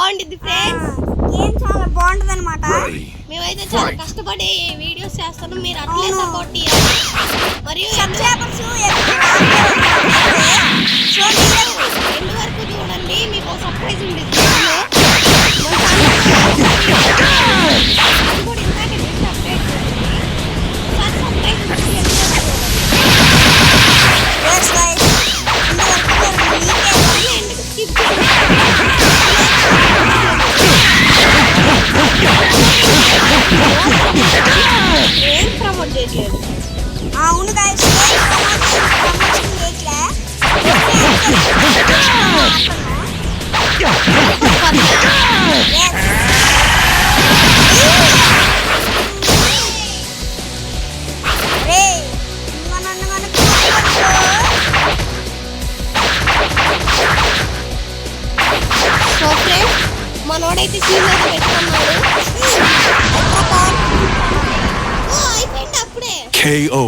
బాగుంటుంది friends. Game చాలా బాగుంటుంది అనమాట. మేమైతే చాలా కష్టపడి వీడియోస్ చేస్తున్నాం, మీరు అట్లే సపోర్ట్ చేయాలి. మరియు సబ్స్క్రైబర్స్ ఎండ్ వరకు చూడండి, మీకు సర్ప్రైజ్ ఉంది. ఏం ప్రమోట్ చేయట్లేదు. అవును గైస్, మనోడైతే సీన్ అయితే పెట్టుకున్నాడు. అయిపోయింది అప్పుడే. KO.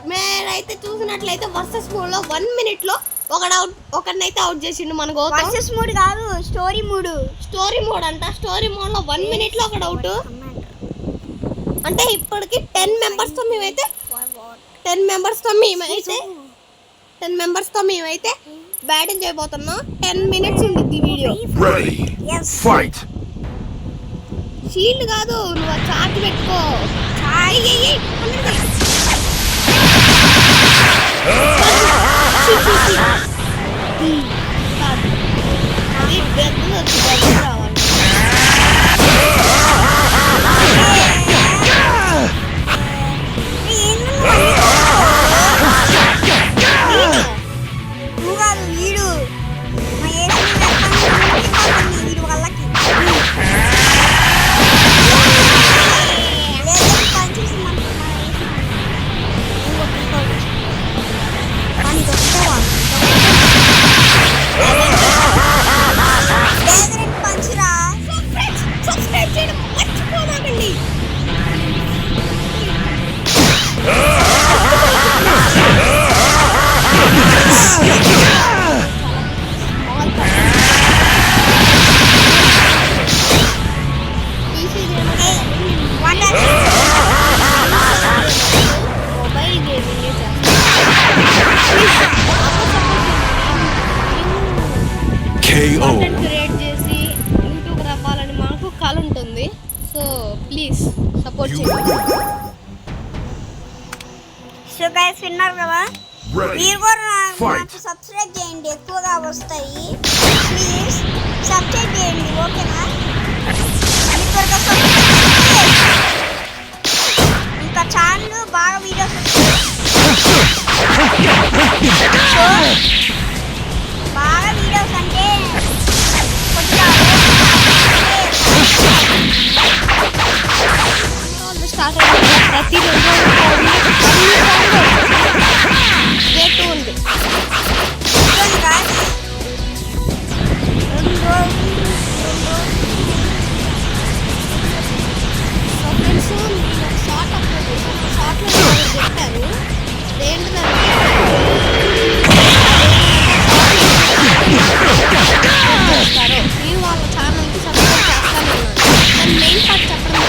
మీరైతే చూసినట్లయితే వర్సెస్ మోడ్ లో 1 minute లో ఒకరినైతే అవుట్ చేసిండు మన గౌతమ్. వర్సెస్ మోడ్ కాదు, స్టోరీ మోడ్. స్టోరీ మోడ్ అంట. స్టోరీ మోడ్ లో 1 minute లో ఒకడు అవుట్. అంటే ఇప్పటికి 10 members తో మేమైతే 10 members తో మేమైతే బ్యాటింగ్ చేయబోతున్నాం. 10 minutes ఉంది వీడియో. షీల్డ్ కాదు, నువ్వు చార్జ్ పెట్టుకో. కంటెంట్ క్రియేట్ చేసి యూట్యూబ్ రావాలని మాకు కల ఉంటుంది. సో ప్లీజ్ సపోర్ట్ చేయండి. సో గైస్, విన్నారు కదా, మీరు కూడా నాకు సబ్స్క్రైబ్ చేయండి, ఎక్కువగా వస్తాయి. ప్లీజ్ సబ్స్క్రైబ్ చేయండి, ఓకేనా? ఇంకా ఛానల్ బాగా వీడియోస్ వస్తాయి. బాగా వీడియోస్ అంటే స్టార్ట్ అయ్యింది. ప్రతి 2 రోజులు ఉంది. ఫ్రెండ్స్, నేను షార్ట్ అప్లోడ్ చేశాను. షార్ట్లో చెప్పారు ఏంటిదంటే మీరు వాళ్ళ ఛానల్కి సబ్స్క్రైబ్ చేస్తాను. దాని మెయిన్ పార్ట్ చెప్పడం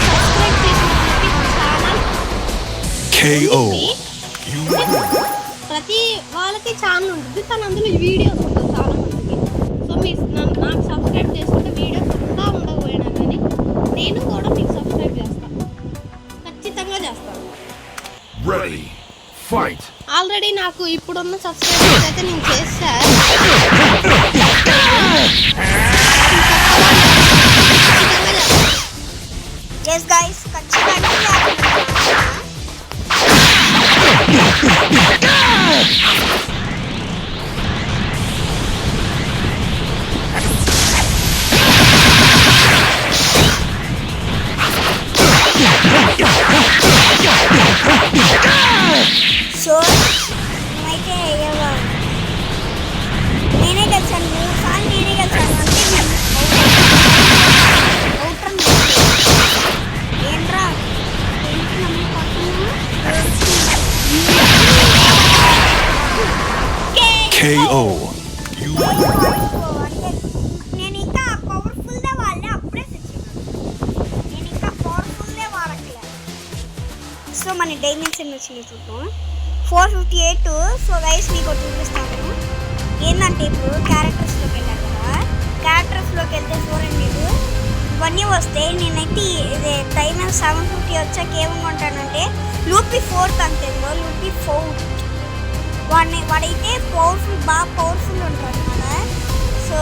సబ్స్క్రైబ్ చేసిన ప్రతి వాళ్ళకి ఛానల్ ఉంటుంది, కానీ అందులో వీడియోస్ ఉంటుంది చాలా మందికి. సో మీరు నాకు సబ్స్క్రైబ్ చేసుకుంటే వీడియోస్ అంతా ఉండకపోయినా కానీ నేను కూడా మీకు సబ్స్క్రైబ్ చేస్తాను, ఖచ్చితంగా చేస్తాను. ఆల్రెడీ నాకు ఇప్పుడున్న సబ్స్క్రైబర్స్ అయితే నేను చేస్తాను. yes guys, ఖచ్చితంగా సో అయితే నేనే గెలిచాను, 3 సార్లు నేనే గెలిచాను. ఏంట్రా KO. అంటే నేను ఇంకా పవర్ఫుల్దే వాళ్ళే అప్పుడే తెచ్చాను. నేను ఇంకా పవర్ఫుల్దే వాడట్లేదు. సో మన డైమండ్స్ ఎన్ని వచ్చినాయి చూద్దాం. 458. సో గైస్ మీకు ఒకటి చూపిస్తాను. ఏంటంటే ఇప్పుడు క్యారెక్టర్స్లోకి వెళ్ళాను కదా, క్యారెక్టర్స్లోకి వెళ్తే చూడండి మీరు ఇవన్నీ వస్తాయి. నేనైతే ఇది డైమండ్ 750 వచ్చాక ఏమనుకుంటానంటే లూపీ 4th అంతే, లూపీ 4th వాడైతే పవర్ఫుల్, బాగా పవర్ఫుల్ ఉంటాడు కదా. సో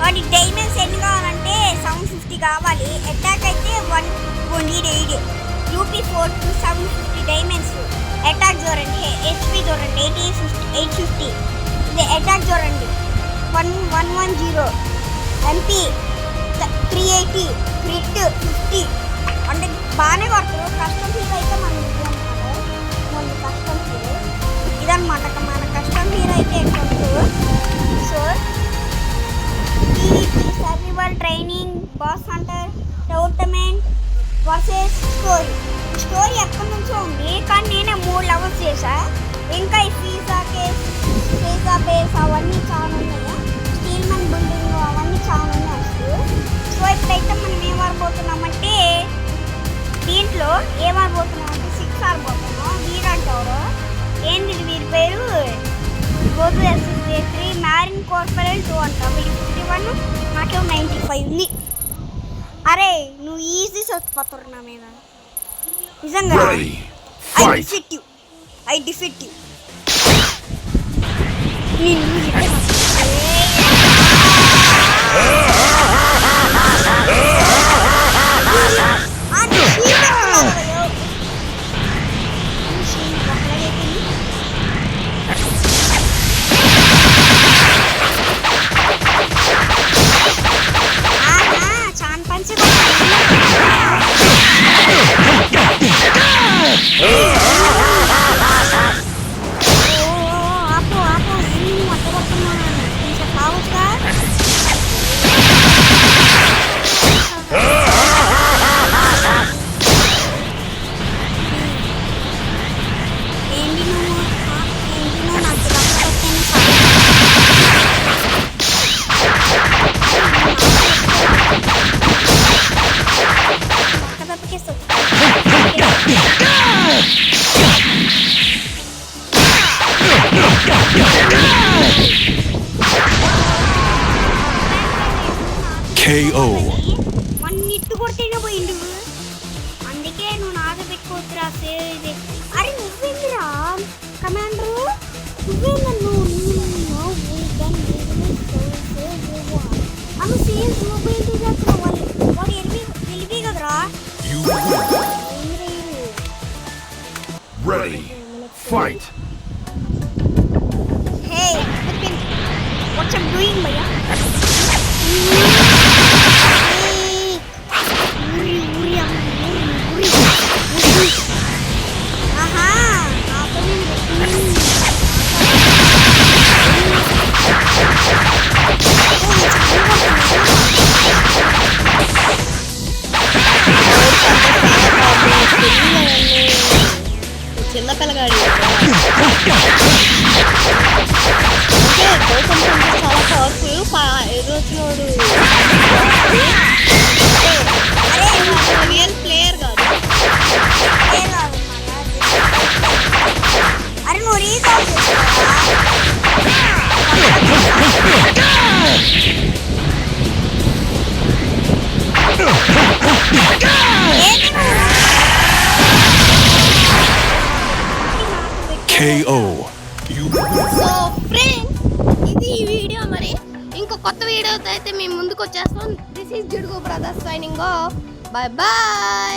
వాడి డైమండ్స్ ఎన్ని కావాలంటే 750 కావాలి. అటాక్ అయితే 128. లూపీ 4th 750 డైమండ్స్. అటాక్ చూడండి, హెచ్పి చూడండి 850. ఇది అటాక్ చూడండి 110. ఎంపీ 380. క్రిట్ 50. అంటే బాగానే కొడతారు. కస్టమ్ హీరో అయితే మనం మన కస్టమ్ హీరో ఇదన్నమాట. మన కస్టమ్ హీరో అయితే ఎక్కువ. So PvP survival training boss Hunter tournament versus story ఎప్పటి నుంచో ఉంది, కానీ నేనే 3 లెవెల్స్ చేశా. ఇంకా ఈ ఫీజా బేస్ అవన్నీ చాలా ఉన్నాయి. స్టీల్మెన్ బిల్డింగ్ అవన్నీ చాలా ఉన్నాయి అసలు. సో ఇప్పుడైతే మనం ఏం ఆడబోతున్నామంటే దీంట్లో ఏం ఆడబోతున్నామంటే 6 ఆడబోతున్నాం. వీరంటారు ఏంటి వీరి పేరు గోదు SSJ3 మ్యారిన్ కార్పొరేట్ 2 అంటాం. వీళ్ళు 51, నాకేమో 95 ఉంది. అరే నువ్వు ఈజీ చచ్చిపోతారు నా మీద నిజంగా. I defeat you. చాన్ పంచి KO. మన్నిట్టు కొడితేనే పోయిండు. అందుకే నువ్వు నాద పెట్టుకోవద్దురా. అరే నువ్వేందిరా కమాండరు, నువ్వేందా అను సేల్స్ మొబైల్ వాడు వెళ్ళిపోయి కదరా. Ready. Fight. Hey, what you doing, Maya? చిన్న పిల్లగాడి గౌతమ్ చాలా పవర్ఫుల్. వచ్చినోడు రియల్ ప్లేయర్ కాదు. అరే నువ్వు రీకాల్ KO. సో ఫ్రెండ్స్ ఇది ఈ వీడియో. మరి ఇంకో కొత్త వీడియోతో అయితే మేము ముందుకు వచ్చేస్తాం. This is Judugu brothers signing off. Bye bye.